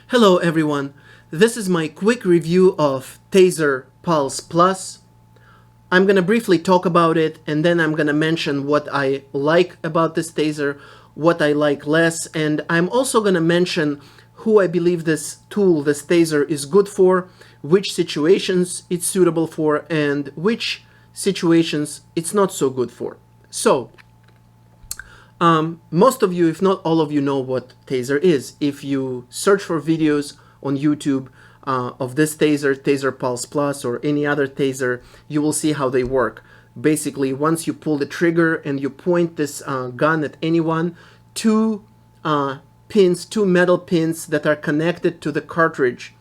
Hello everyone, this is my quick review of Taser Pulse Plus. I'm going to briefly talk about it and then I'm going to mention what I like about this taser, what I like less, and I'm also going to mention who I believe this tool, this taser, is good for, which situations it's suitable for, and which situations it's not so good for. So, most of you, if not all of you, know what Taser is. If you search for videos on YouTube of this Taser, Taser Pulse Plus, or any other Taser, you will see how they work. Basically, once you pull the trigger and you point this gun at anyone, two metal pins that are connected to the cartridge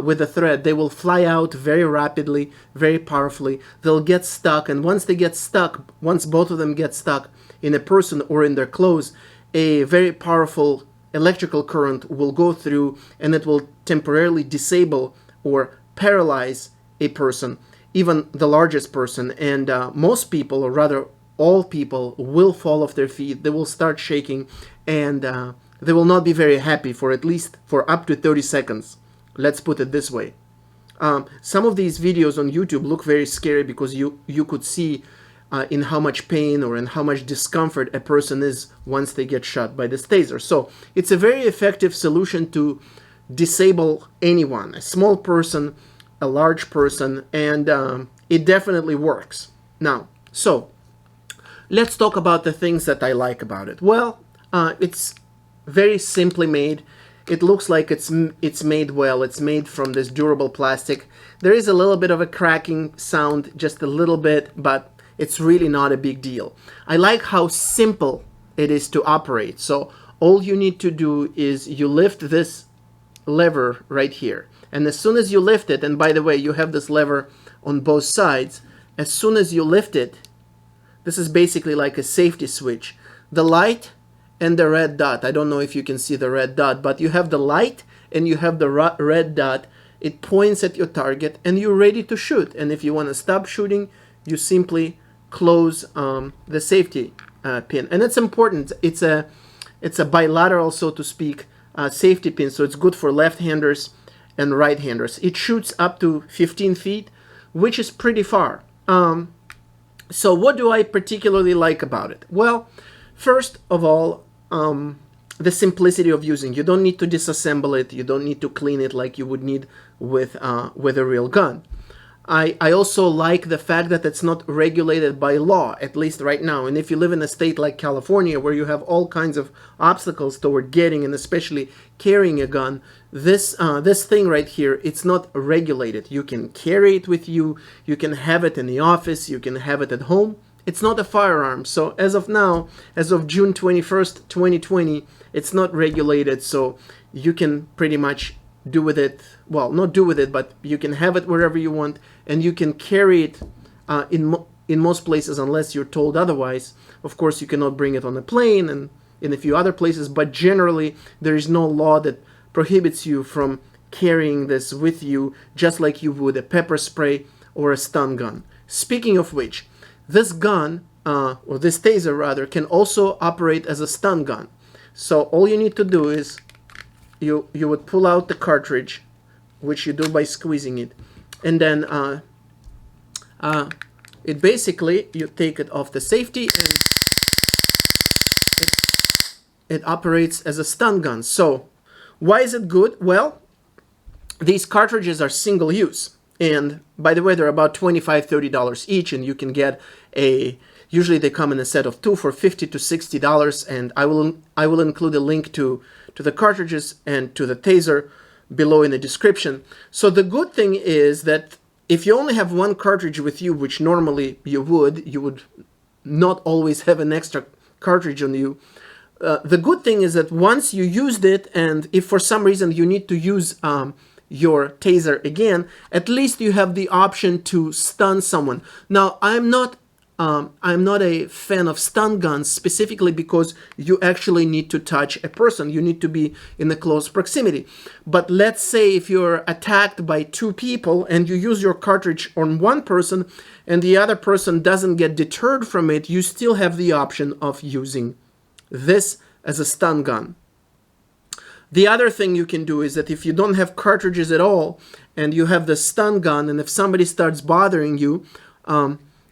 with a thread, they will fly out very rapidly, very powerfully. They'll get stuck, and once they get stuck, once both of them get stuck in a person or in their clothes, a very powerful electrical current will go through and it will temporarily disable or paralyze a person, even the largest person. And most people, or rather all people, will fall off their feet. They will start shaking, and they will not be very happy for at least for up to 30 seconds. Let's put it this way. Some of these videos on YouTube look very scary because you could see in how much pain or in how much discomfort a person is once they get shot by this taser. So it's a very effective solution to disable anyone, a small person, a large person, and it definitely works. Now, so let's talk about the things that I like about it. Well, it's very simply made. It looks like it's made well. It's made from this durable plastic. There is a little bit of a cracking sound, just a little bit, but it's really not a big deal. I like how simple it is to operate. So all you need to do is you lift this lever right here. And as soon as you lift it, and by the way, you have this lever on both sides, as soon as you lift it, this is basically like a safety switch. The light and the red dot, I don't know if you can see the red dot, but you have the light and you have the red dot. It points at your target and you're ready to shoot. And if you want to stop shooting, you simply close the safety pin. And it's important. It's a bilateral, so to speak, safety pin. So it's good for left-handers and right-handers. It shoots up to 15 feet, which is pretty far. So what do I particularly like about it? Well, first of all, the simplicity of using. You don't need to disassemble it. You don't need to clean it like you would need with a real gun. I also like the fact that it's not regulated by law, at least right now. And if you live in a state like California, where you have all kinds of obstacles toward getting and especially carrying a gun, this thing right here, it's not regulated. You can carry it with you. You can have it in the office. You can have it at home. It's not a firearm. So as of now, as of June 21st, 2020, it's not regulated. So you can pretty much do with it, well, not do with it, but you can have it wherever you want, and you can carry it in most places unless you're told otherwise. Of course, you cannot bring it on a plane and in a few other places, but generally there is no law that prohibits you from carrying this with you, just like you would a pepper spray or a stun gun. Speaking of which, this gun, or this taser rather, can also operate as a stun gun. So all you need to do is you would pull out the cartridge, which you do by squeezing it, and then it basically, you take it off the safety and it operates as a stun gun. So why is it good? Well, these cartridges are single use, and by the way, they're about $25–30 each, and you can get usually they come in a set of two for $50 to $60, and I will include a link to the cartridges and to the taser below in the description. So the good thing is that if you only have one cartridge with you, which normally you would not always have an extra cartridge on you. The good thing is that once you used it, and if for some reason you need to use your taser again, at least you have the option to stun someone. Now, I'm not a fan of stun guns specifically because you actually need to touch a person. You need to be in a close proximity. But let's say if you're attacked by two people and you use your cartridge on one person and the other person doesn't get deterred from it, you still have the option of using this as a stun gun. The other thing you can do is that if you don't have cartridges at all and you have the stun gun, and if somebody starts bothering you,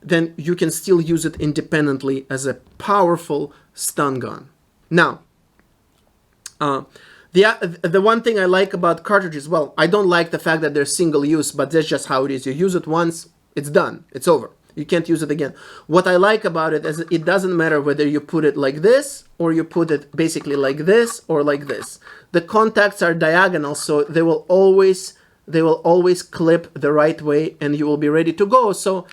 then you can still use it independently as a powerful stun gun. Now, the one thing I like about cartridges, well, I don't like the fact that they're single use, but that's just how it is. You use it once, it's done, it's over. You can't use it again. What I like about it is it doesn't matter whether you put it like this or you put it basically like this or like this. The contacts are diagonal, so they will always clip the right way and you will be ready to go. So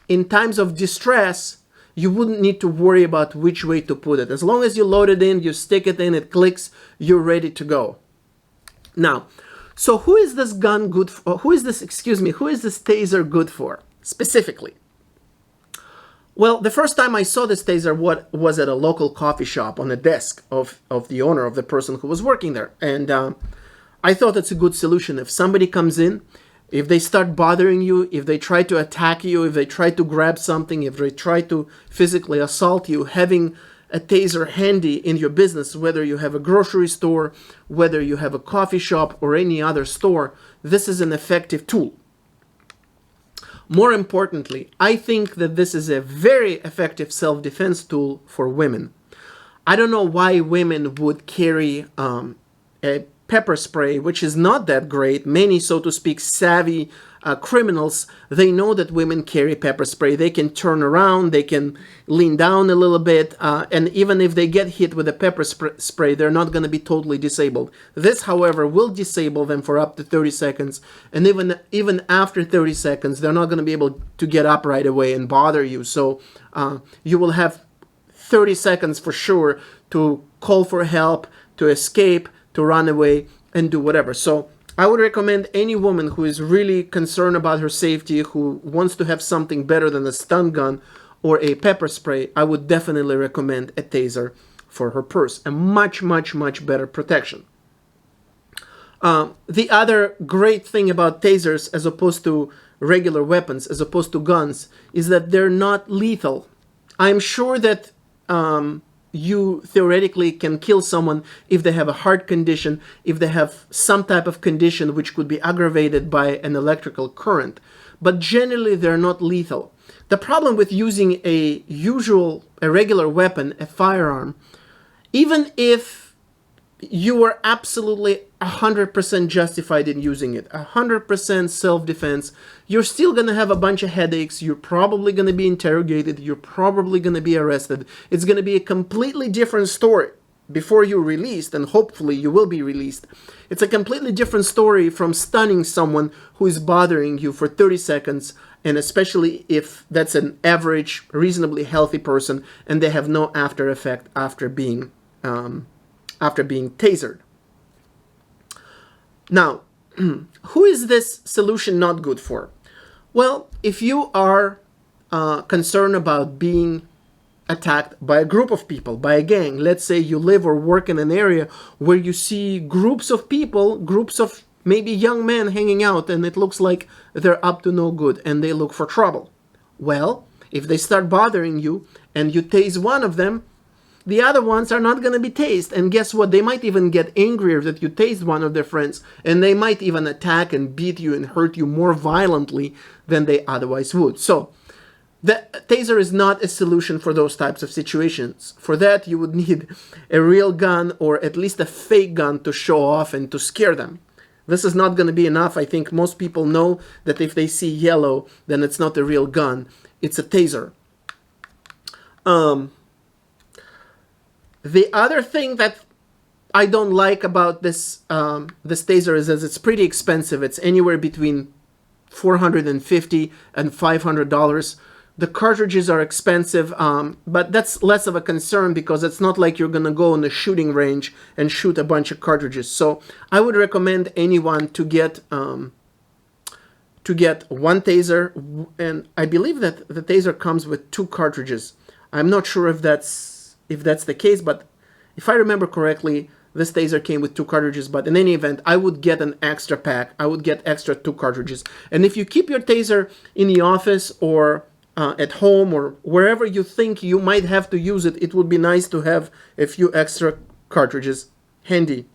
in times of distress, you wouldn't need to worry about which way to put it. As long as you load it in, you stick it in, it clicks, you're ready to go. Now, so who is this gun good for? Who is this taser good for specifically? Well, the first time I saw this taser was at a local coffee shop on the desk of the owner, of the person who was working there. And I thought it's a good solution. If somebody comes in, if they start bothering you, if they try to attack you, if they try to grab something, if they try to physically assault you, having a taser handy in your business, whether you have a grocery store, whether you have a coffee shop or any other store, this is an effective tool. More importantly, I think that this is a very effective self-defense tool for women. I don't know why women would carry a pepper spray, which is not that great. Many, so to speak, savvy criminals, they know that women carry pepper spray. They can turn around, they can lean down a little bit, and even if they get hit with a pepper spray, they're not going to be totally disabled. This, however, will disable them for up to 30 seconds, and even after 30 seconds, they're not going to be able to get up right away and bother you. So you will have 30 seconds for sure to call for help, to escape, to run away, and do whatever. So I would recommend any woman who is really concerned about her safety, who wants to have something better than a stun gun or a pepper spray, I would definitely recommend a taser for her purse. A much, much, much better protection. The other great thing about tasers, as opposed to regular weapons, as opposed to guns, is that they're not lethal. I'm sure that you theoretically can kill someone if they have a heart condition, if they have some type of condition which could be aggravated by an electrical current. But generally, they're not lethal. The problem with using a regular weapon, a firearm, even if you were absolutely 100% justified in using it, 100% self-defense, you're still going to have a bunch of headaches, you're probably going to be interrogated, you're probably going to be arrested. It's going to be a completely different story before you're released, and hopefully you will be released. It's a completely different story from stunning someone who is bothering you for 30 seconds, and especially if that's an average, reasonably healthy person, and they have no after effect after being tasered. Now, who is this solution not good for? Well, if you are concerned about being attacked by a group of people, by a gang, let's say you live or work in an area where you see groups of people, groups of maybe young men hanging out, and it looks like they're up to no good and they look for trouble. Well, if they start bothering you and you tase one of them, the other ones are not going to be tased. And guess what? They might even get angrier that you tased one of their friends, and they might even attack and beat you and hurt you more violently than they otherwise would. So the taser is not a solution for those types of situations. For that, you would need a real gun or at least a fake gun to show off and to scare them. This is not going to be enough. I think most people know that if they see yellow, then it's not a real gun. It's a taser. The other thing that I don't like about this taser is that it's pretty expensive. It's anywhere between $450 and $500. The cartridges are expensive, but that's less of a concern because it's not like you're going to go on a shooting range and shoot a bunch of cartridges. So I would recommend anyone to get one taser, and I believe that the taser comes with 2 cartridges. I'm not sure if that's the case, but if I remember correctly, this taser came with 2 cartridges. But in any event, I would get an extra pack. I would get extra 2 cartridges. And if you keep your taser in the office or at home or wherever you think you might have to use it, it would be nice to have a few extra cartridges handy.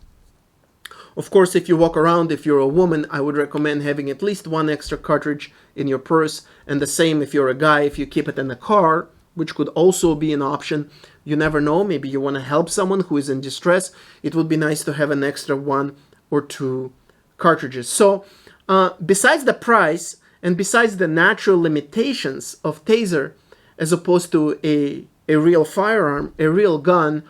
Of course, if you walk around, if you're a woman, I would recommend having at least one extra cartridge in your purse. And the same if you're a guy, if you keep it in the car, which could also be an option. You never know, maybe you want to help someone who is in distress. It would be nice to have an extra 1 or 2 cartridges. So besides the price and besides the natural limitations of Taser as opposed to a real firearm, a real gun,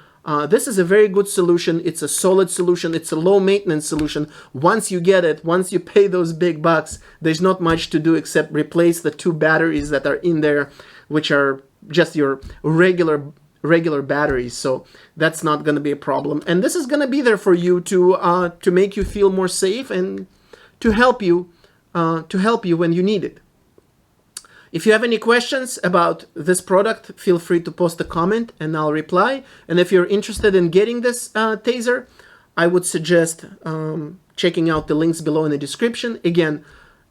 this is a very good solution. It's a solid solution. It's a low maintenance solution. Once you get it, once you pay those big bucks, there's not much to do except replace the 2 batteries that are in there, which are just your regular batteries. So that's not going to be a problem. And this is going to be there for you to make you feel more safe and to help you when you need it. If you have any questions about this product, feel free to post a comment and I'll reply. And if you're interested in getting this Taser, I would suggest checking out the links below in the description. Again,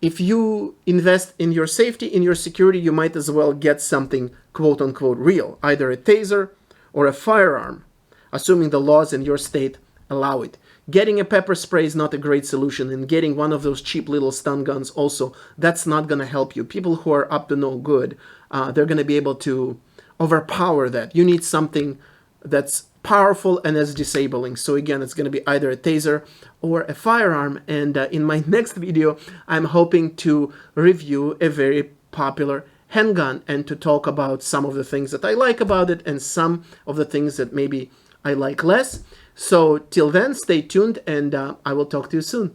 if you invest in your safety, in your security, you might as well get something quote unquote real, either a Taser or a firearm, assuming the laws in your state allow it. Getting a pepper spray is not a great solution, and getting one of those cheap little stun guns also, that's not going to help you. People who are up to no good, they're going to be able to overpower that. You need something that's powerful and as disabling. So again, it's going to be either a Taser or a firearm. And in my next video, I'm hoping to review a very popular handgun and to talk about some of the things that I like about it and some of the things that maybe I like less. So till then, stay tuned and I will talk to you soon.